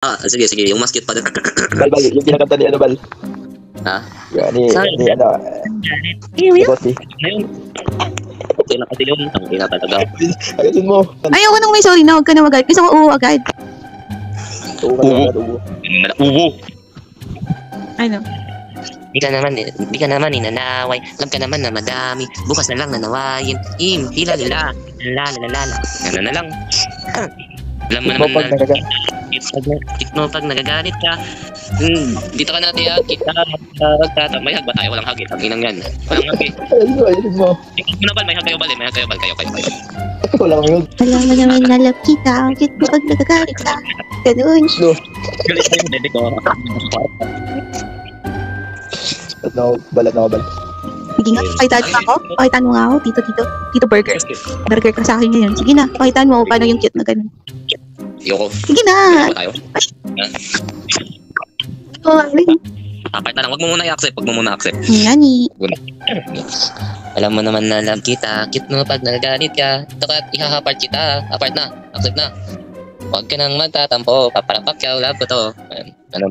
Sige, sige. Yung mas cute pa din. Bal, yung kinakanta ni ano, Bal. Ha? Yan, Sorry. ni ano, Ayaw yun. Bossy. Ngayon. Okay na kasi yun. Ang ina talaga. Ayusin mo. Ayoko nang may sorry na. Huwag ka na magalit. Gusto ko uwo agad. Tuwa ka na, tuwa. Ubo. Ano? Di ka naman ninanaway. Alam ka naman na madami. Bukas na lang nanawayin. Tila lila. Lalalala. Ano na lang. Alam mo naman Pag nagaga. pag nagagalit ka. Dito ka natin kita. May hag ba tayo? Walang hag eh. Ang inang yan. Walang hag eh. Ayusin mo. Ikaw mo na Bal. May hag kayo Bal eh. May hag kayo Bal. Kayo. Wala kang yun. Alam mo naman na love kita. Cute mo pag nagagalit ka. Ganun. No. Galit na yung bebe ko. Balat na ako, Bal. Sige nga, pakitaan mo ako. Pakitaan mo nga ako. Tito Burger. Burger ka sa akin ngayon. Sige na, pakitaan mo ako paano yung cute na ganun. Yoko. Sige na. Ba tayo? Oh, Apart na lang. Wag mo muna i-accept. Nani. Alam mo naman na love kita. Cute mo pag nagagalit ka. Ito ka, ihahapart kita. Apart na. Accept na. Huwag ka nang magtatampo. Paparapakyaw. Love ko to. Ano?